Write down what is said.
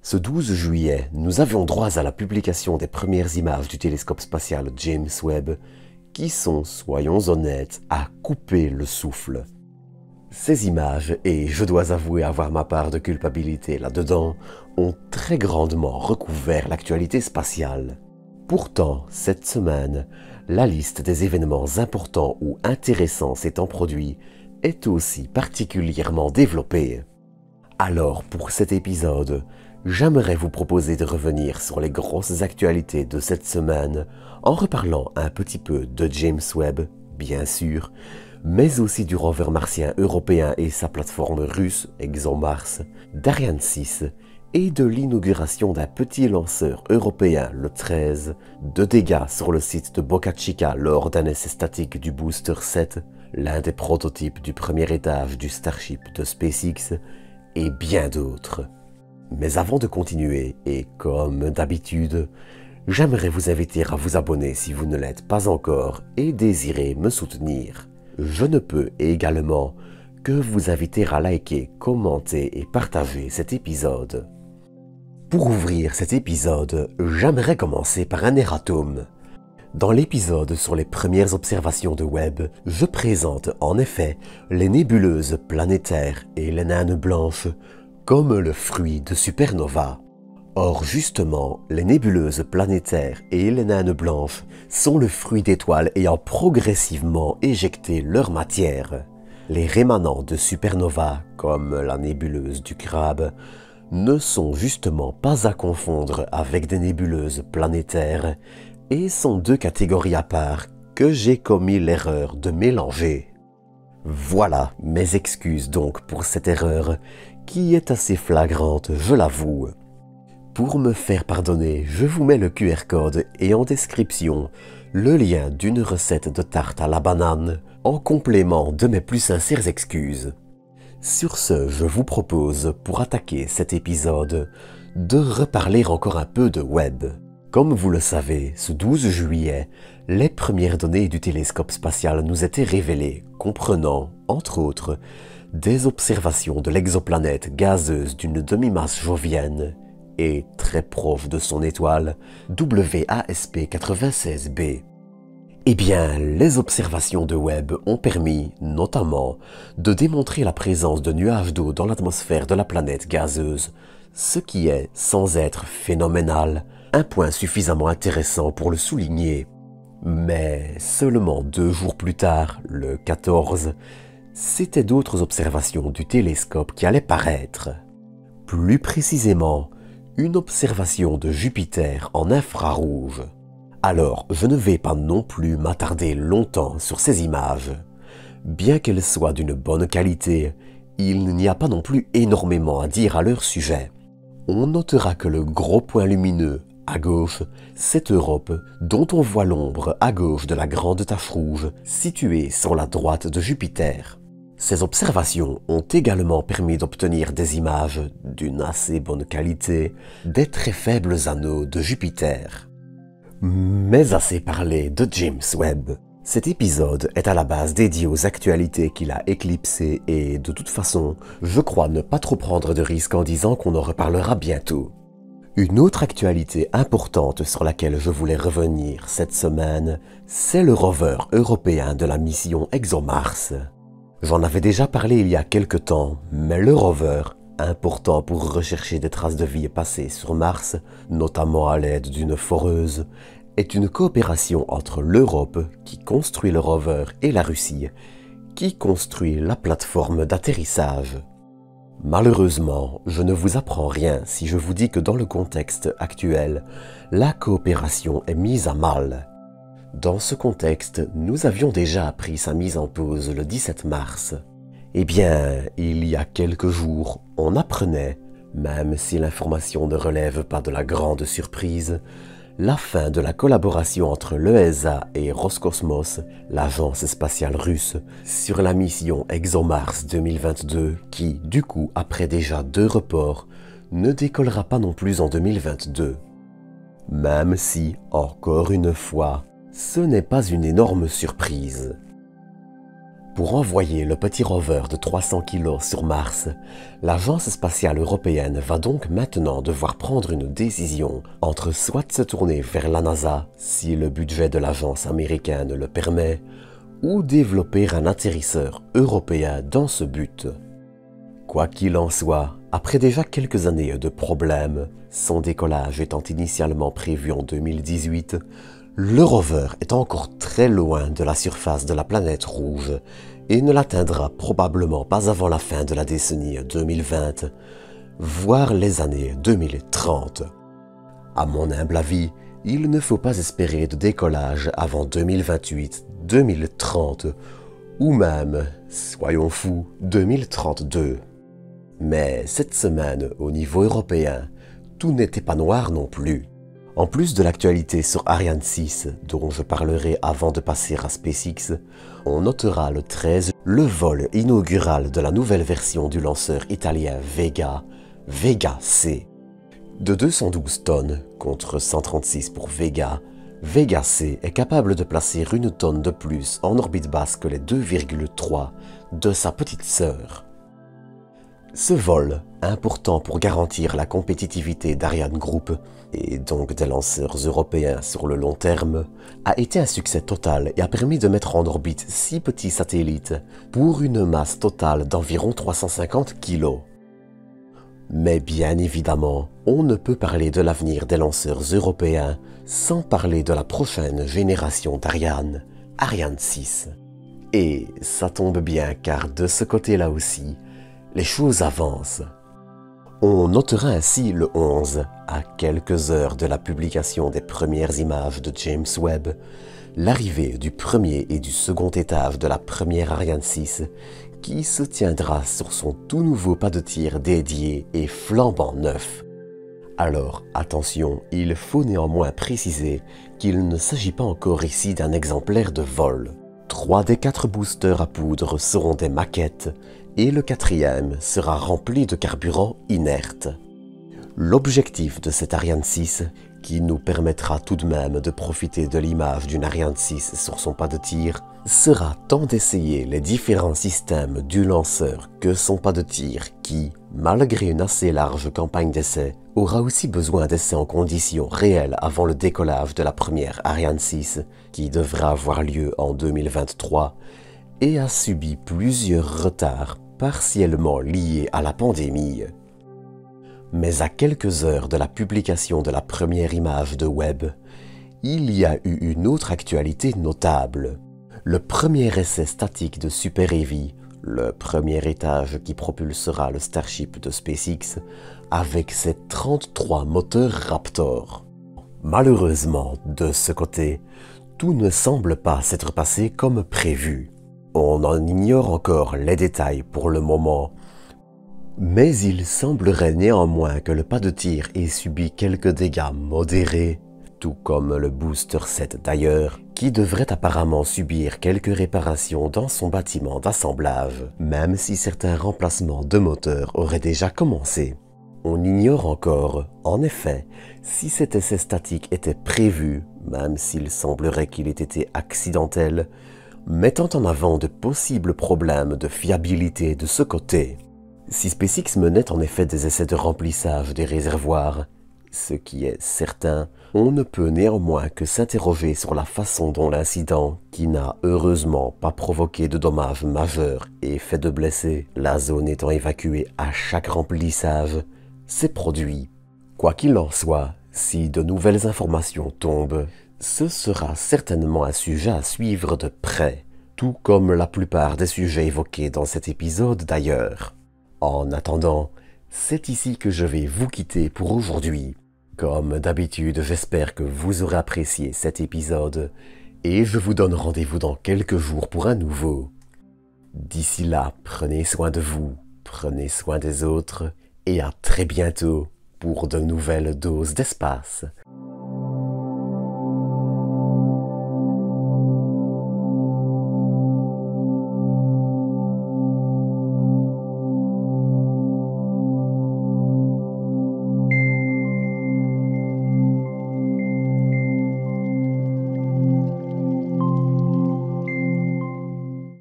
Ce 12 juillet, nous avions droit à la publication des premières images du télescope spatial James Webb, qui sont, soyons honnêtes, à couper le souffle. Ces images, et je dois avouer avoir ma part de culpabilité là-dedans, ont très grandement recouvert l'actualité spatiale. Pourtant, cette semaine, la liste des événements importants ou intéressants s'étant produits est aussi particulièrement développée. Alors, pour cet épisode, j'aimerais vous proposer de revenir sur les grosses actualités de cette semaine en reparlant un petit peu de James Webb, bien sûr, mais aussi du rover martien européen et sa plateforme russe ExoMars, d'Ariane 6 et de l'inauguration d'un petit lanceur européen le 13, de dégâts sur le site de Boca Chica lors d'un essai statique du Booster 7, l'un des prototypes du premier étage du Starship de SpaceX, et bien d'autres. Mais avant de continuer, et comme d'habitude, j'aimerais vous inviter à vous abonner si vous ne l'êtes pas encore et désirez me soutenir. Je ne peux également que vous inviter à liker, commenter et partager cet épisode. Pour ouvrir cet épisode, j'aimerais commencer par un erratum. Dans l'épisode sur les premières observations de Webb, je présente en effet les nébuleuses planétaires et les naines blanches comme le fruit de supernovas. Or justement, les nébuleuses planétaires et les naines blanches sont le fruit d'étoiles ayant progressivement éjecté leur matière. Les rémanents de supernovas, comme la nébuleuse du Crabe, ne sont justement pas à confondre avec des nébuleuses planétaires et sont deux catégories à part que j'ai commis l'erreur de mélanger. Voilà mes excuses donc pour cette erreur qui est assez flagrante, je l'avoue. Pour me faire pardonner, je vous mets le QR code et en description le lien d'une recette de tarte à la banane en complément de mes plus sincères excuses. Sur ce, je vous propose, pour attaquer cet épisode, de reparler encore un peu de Webb. Comme vous le savez, ce 12 juillet, les premières données du télescope spatial nous étaient révélées, comprenant, entre autres, des observations de l'exoplanète gazeuse d'une demi-masse jovienne et très proche de son étoile, WASP 96b. Eh bien, les observations de Webb ont permis, notamment, de démontrer la présence de nuages d'eau dans l'atmosphère de la planète gazeuse, ce qui est, sans être phénoménal, un point suffisamment intéressant pour le souligner. Mais seulement 2 jours plus tard, le 14, c'étaient d'autres observations du télescope qui allaient paraître. Plus précisément, une observation de Jupiter en infrarouge. Alors, je ne vais pas non plus m'attarder longtemps sur ces images. Bien qu'elles soient d'une bonne qualité, il n'y a pas non plus énormément à dire à leur sujet. On notera que le gros point lumineux, à gauche, c'est Europe, dont on voit l'ombre à gauche de la grande tache rouge, située sur la droite de Jupiter. Ces observations ont également permis d'obtenir des images d'une assez bonne qualité des très faibles anneaux de Jupiter. Mais assez parlé de James Webb. Cet épisode est à la base dédié aux actualités qu'il a éclipsées et de toute façon, je crois ne pas trop prendre de risques en disant qu'on en reparlera bientôt. Une autre actualité importante sur laquelle je voulais revenir cette semaine, c'est le rover européen de la mission ExoMars. J'en avais déjà parlé il y a quelque temps, mais le rover, important pour rechercher des traces de vie passées sur Mars, notamment à l'aide d'une foreuse, est une coopération entre l'Europe, qui construit le rover, et la Russie, qui construit la plateforme d'atterrissage. Malheureusement, je ne vous apprends rien si je vous dis que dans le contexte actuel, la coopération est mise à mal. Dans ce contexte, nous avions déjà appris sa mise en pause le 17 mars. Eh bien, il y a quelques jours, on apprenait, même si l'information ne relève pas de la grande surprise, la fin de la collaboration entre l'ESA et Roscosmos, l'agence spatiale russe, sur la mission ExoMars 2022 qui, du coup, après déjà 2 reports, ne décollera pas non plus en 2022. Même si, encore une fois, ce n'est pas une énorme surprise. Pour envoyer le petit rover de 300 kg sur Mars, l'agence spatiale européenne va donc maintenant devoir prendre une décision entre soit se tourner vers la NASA, si le budget de l'agence américaine le permet, ou développer un atterrisseur européen dans ce but. Quoi qu'il en soit, après déjà quelques années de problèmes, son décollage étant initialement prévu en 2018, le rover est encore très loin de la surface de la planète rouge et ne l'atteindra probablement pas avant la fin de la décennie 2020, voire les années 2030. À mon humble avis, il ne faut pas espérer de décollage avant 2028, 2030 ou même, soyons fous, 2032. Mais cette semaine, au niveau européen, tout n'était pas noir non plus. En plus de l'actualité sur Ariane 6, dont je parlerai avant de passer à SpaceX, on notera le 13 le vol inaugural de la nouvelle version du lanceur italien Vega, Vega C. De 212 tonnes contre 136 pour Vega, Vega C est capable de placer une tonne de plus en orbite basse que les 2,3 de sa petite sœur. Ce vol, important pour garantir la compétitivité d'Ariane Group et donc des lanceurs européens sur le long terme, a été un succès total et a permis de mettre en orbite 6 petits satellites pour une masse totale d'environ 350 kg. Mais bien évidemment, on ne peut parler de l'avenir des lanceurs européens sans parler de la prochaine génération d'Ariane, Ariane 6. Et ça tombe bien car de ce côté-là aussi, les choses avancent. On notera ainsi le 11, à quelques heures de la publication des premières images de James Webb, l'arrivée du premier et du second étage de la première Ariane 6 qui se tiendra sur son tout nouveau pas de tir dédié et flambant neuf. Alors attention, il faut néanmoins préciser qu'il ne s'agit pas encore ici d'un exemplaire de vol. 3 des 4 boosters à poudre seront des maquettes et le 4e sera rempli de carburant inerte. L'objectif de cette Ariane 6, qui nous permettra tout de même de profiter de l'image d'une Ariane 6 sur son pas de tir, sera tant d'essayer les différents systèmes du lanceur que son pas de tir qui, malgré une assez large campagne d'essai, aura aussi besoin d'essais en conditions réelles avant le décollage de la première Ariane 6 qui devra avoir lieu en 2023 et a subi plusieurs retards partiellement liés à la pandémie. Mais à quelques heures de la publication de la première image de Webb, il y a eu une autre actualité notable. Le premier essai statique de Super Heavy, le premier étage qui propulsera le Starship de SpaceX, avec ses 33 moteurs Raptor. Malheureusement, de ce côté, tout ne semble pas s'être passé comme prévu. On en ignore encore les détails pour le moment, mais il semblerait néanmoins que le pas de tir ait subi quelques dégâts modérés, tout comme le Booster 7 d'ailleurs, qui devrait apparemment subir quelques réparations dans son bâtiment d'assemblage, même si certains remplacements de moteurs auraient déjà commencé. On ignore encore, en effet, si cet essai statique était prévu, même s'il semblerait qu'il ait été accidentel, mettant en avant de possibles problèmes de fiabilité de ce côté. Si SpaceX menait en effet des essais de remplissage des réservoirs, ce qui est certain, on ne peut néanmoins que s'interroger sur la façon dont l'incident, qui n'a heureusement pas provoqué de dommages majeurs et fait de blessés, la zone étant évacuée à chaque remplissage, s'est produit. Quoi qu'il en soit, si de nouvelles informations tombent, ce sera certainement un sujet à suivre de près, tout comme la plupart des sujets évoqués dans cet épisode d'ailleurs. En attendant, c'est ici que je vais vous quitter pour aujourd'hui. Comme d'habitude, j'espère que vous aurez apprécié cet épisode et je vous donne rendez-vous dans quelques jours pour un nouveau. D'ici là, prenez soin de vous, prenez soin des autres et à très bientôt pour de nouvelles doses d'espace.